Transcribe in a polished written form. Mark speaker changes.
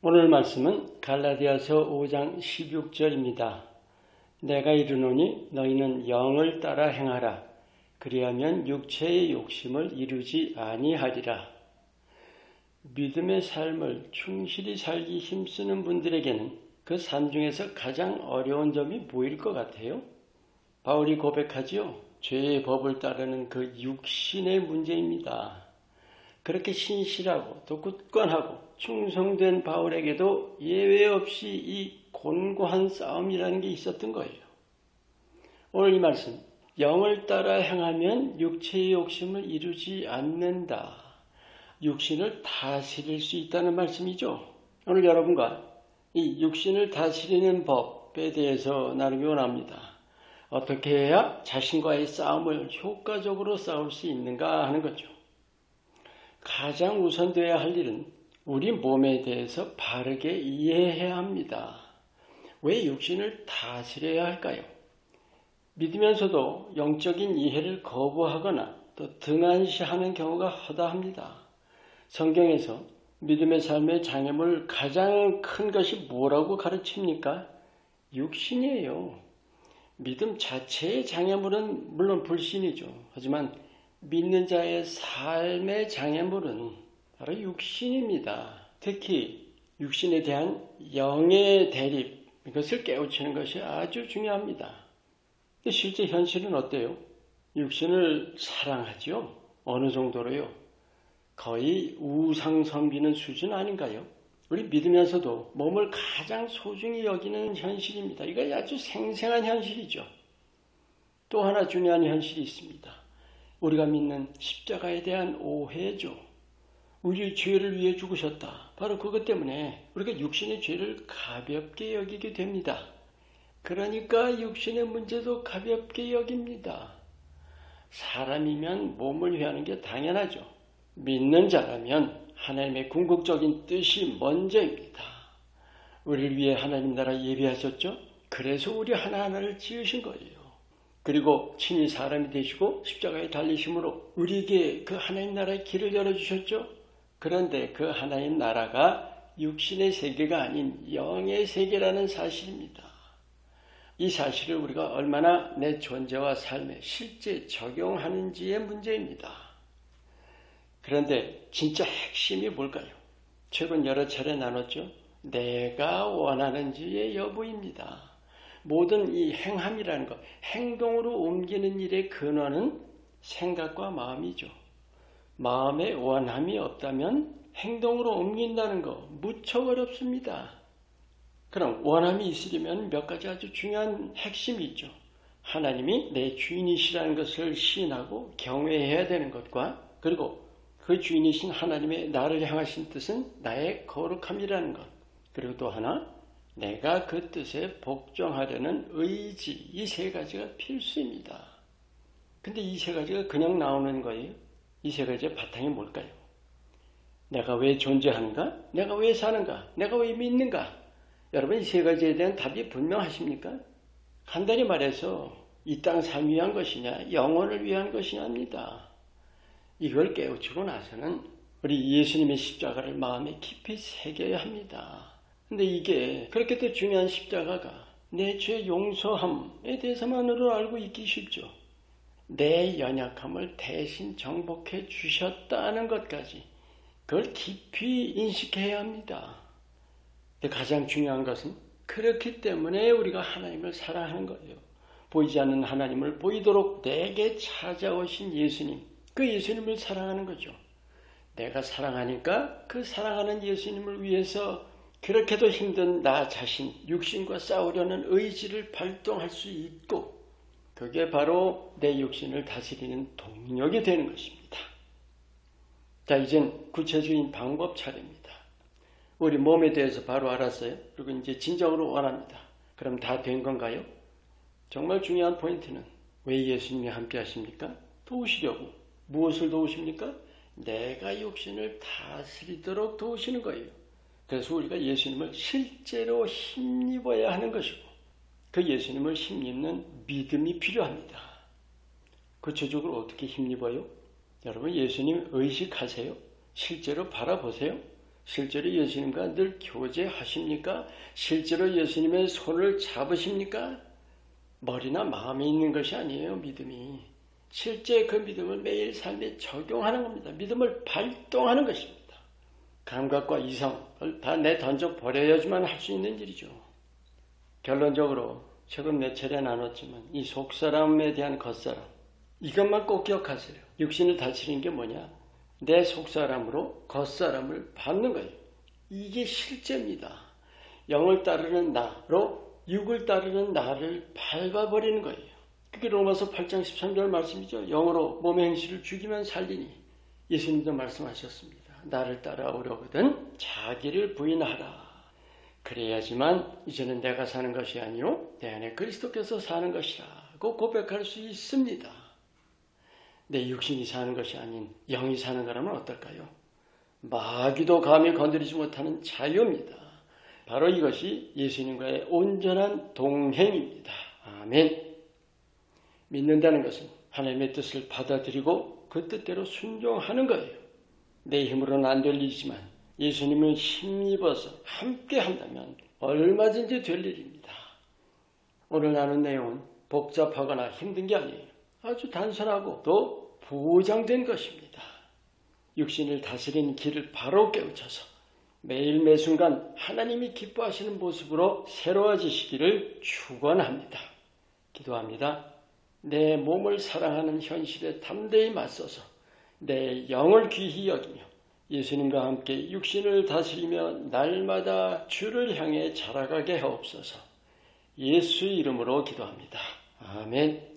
Speaker 1: 오늘 말씀은 갈라디아서 5장 16절입니다. 내가 이르노니 너희는 영을 따라 행하라. 그리하면 육체의 욕심을 이루지 아니하리라. 믿음의 삶을 충실히 살기 힘쓰는 분들에게는 그 삶 중에서 가장 어려운 점이 뭐일 것 같아요? 바울이 고백하지요. 죄의 법을 따르는 그 육신의 문제입니다. 그렇게 신실하고 또 굳건하고 충성된 바울에게도 예외 없이 이 곤고한 싸움이라는 게 있었던 거예요. 오늘 이 말씀, 영을 따라 행하면 육체의 욕심을 이루지 않는다. 육신을 다스릴 수 있다는 말씀이죠. 오늘 여러분과 이 육신을 다스리는 법에 대해서 나누기 원합니다. 어떻게 해야 자신과의 싸움을 효과적으로 싸울 수 있는가 하는 거죠. 가장 우선되어야 할 일은 우리 몸에 대해서 바르게 이해해야 합니다. 왜 육신을 다스려야 할까요? 믿으면서도 영적인 이해를 거부하거나 또 등한시하는 경우가 허다합니다. 성경에서 믿음의 삶의 장애물 가장 큰 것이 뭐라고 가르칩니까? 육신이에요. 믿음 자체의 장애물은 물론 불신이죠. 하지만 믿는 자의 삶의 장애물은 바로 육신입니다. 특히 육신에 대한 영의 대립, 이것을 깨우치는 것이 아주 중요합니다. 실제 현실은 어때요? 육신을 사랑하죠? 어느 정도로요? 거의 우상 섬기는 수준 아닌가요? 우리 믿으면서도 몸을 가장 소중히 여기는 현실입니다. 이거 아주 생생한 현실이죠. 또 하나 중요한 현실이 있습니다. 우리가 믿는 십자가에 대한 오해죠. 우리 죄를 위해 죽으셨다. 바로 그것 때문에 우리가 육신의 죄를 가볍게 여기게 됩니다. 그러니까 육신의 문제도 가볍게 여깁니다. 사람이면 몸을 위하는 게 당연하죠. 믿는 자라면 하나님의 궁극적인 뜻이 먼저입니다. 우리를 위해 하나님 나라 예비하셨죠? 그래서 우리 하나하나를 지으신 거예요. 그리고 친히 사람이 되시고 십자가에 달리심으로 우리에게 그 하나님 나라의 길을 열어주셨죠? 그런데 그 하나님 나라가 육신의 세계가 아닌 영의 세계라는 사실입니다. 이 사실을 우리가 얼마나 내 존재와 삶에 실제 적용하는지의 문제입니다. 그런데 진짜 핵심이 뭘까요? 최근 여러 차례 나눴죠. 내가 원하는지의 여부입니다. 모든 이 행함이라는 것, 행동으로 옮기는 일의 근원은 생각과 마음이죠. 마음에 원함이 없다면 행동으로 옮긴다는 거 무척 어렵습니다. 그럼 원함이 있으려면 몇 가지 아주 중요한 핵심이 있죠. 하나님이 내 주인이시라는 것을 시인하고 경외해야 되는 것과 그리고 그 주인이신 하나님의 나를 향하신 뜻은 나의 거룩함이라는 것. 그리고 또 하나 내가 그 뜻에 복종하려는 의지, 이 세 가지가 필수입니다. 근데 이 세 가지가 그냥 나오는 거예요. 이 세 가지의 바탕이 뭘까요? 내가 왜 존재하는가? 내가 왜 사는가? 내가 왜 믿는가? 여러분 이 세 가지에 대한 답이 분명하십니까? 간단히 말해서 이 땅 삶을 위한 것이냐, 영혼을 위한 것이냐입니다. 이걸 깨우치고 나서는 우리 예수님의 십자가를 마음에 깊이 새겨야 합니다. 근데 이게 그렇게 또 중요한 십자가가 내 죄 용서함에 대해서만으로 알고 있기 쉽죠. 내 연약함을 대신 정복해 주셨다는 것까지 그걸 깊이 인식해야 합니다. 근데 가장 중요한 것은 그렇기 때문에 우리가 하나님을 사랑하는 거예요. 보이지 않는 하나님을 보이도록 내게 찾아오신 예수님, 그 예수님을 사랑하는 거죠. 내가 사랑하니까 그 사랑하는 예수님을 위해서 그렇게도 힘든 나 자신, 육신과 싸우려는 의지를 발동할 수 있고 그게 바로 내 육신을 다스리는 동력이 되는 것입니다. 자, 이젠 구체적인 방법 차례입니다. 우리 몸에 대해서 바로 알았어요. 그리고 이제 진정으로 원합니다. 그럼 다 된 건가요? 정말 중요한 포인트는 왜 예수님이 함께 하십니까? 도우시려고. 무엇을 도우십니까? 내가 육신을 다스리도록 도우시는 거예요. 그래서 우리가 예수님을 실제로 힘입어야 하는 것이고 그 예수님을 힘입는 믿음이 필요합니다. 구체적으로 어떻게 힘입어요? 여러분 예수님 의식하세요. 실제로 바라보세요. 실제로 예수님과 늘 교제하십니까? 실제로 예수님의 손을 잡으십니까? 머리나 마음에 있는 것이 아니에요, 믿음이. 실제 그 믿음을 매일 삶에 적용하는 겁니다. 믿음을 발동하는 것입니다. 감각과 이성을 다 내던져 버려야지만 할 수 있는 일이죠. 결론적으로 최근 몇 차례 나눴지만 이 속사람에 대한 겉사람, 이것만 꼭 기억하세요. 육신을 다스리는 게 뭐냐? 내 속사람으로 겉사람을 밟는 거예요. 이게 실제입니다. 영을 따르는 나로 육을 따르는 나를 밟아버리는 거예요. 그게 로마서 8장 13절 말씀이죠. 영으로 몸의 행실을 죽이면 살리니 예수님도 말씀하셨습니다. 나를 따라오려거든 자기를 부인하라. 그래야지만 이제는 내가 사는 것이 아니요 내 안에 그리스도께서 사는 것이라고 고백할 수 있습니다. 내 육신이 사는 것이 아닌 영이 사는 거라면 어떨까요? 마귀도 감히 건드리지 못하는 자유입니다. 바로 이것이 예수님과의 온전한 동행입니다. 아멘. 믿는다는 것은 하나님의 뜻을 받아들이고 그 뜻대로 순종하는 거예요. 내 힘으로는 안 될 일이지만 예수님을 힘입어서 함께 한다면 얼마든지 될 일입니다. 오늘 나눈 내용은 복잡하거나 힘든 게 아니에요. 아주 단순하고 또 보장된 것입니다. 육신을 다스리는 길을 바로 깨우쳐서 매일 매순간 하나님이 기뻐하시는 모습으로 새로워지시기를 축원합니다. 기도합니다. 내 몸을 사랑하는 현실에 담대히 맞서서 내 영을 귀히 여기며 예수님과 함께 육신을 다스리며 날마다 주를 향해 자라가게 하옵소서. 예수 이름으로 기도합니다. 아멘.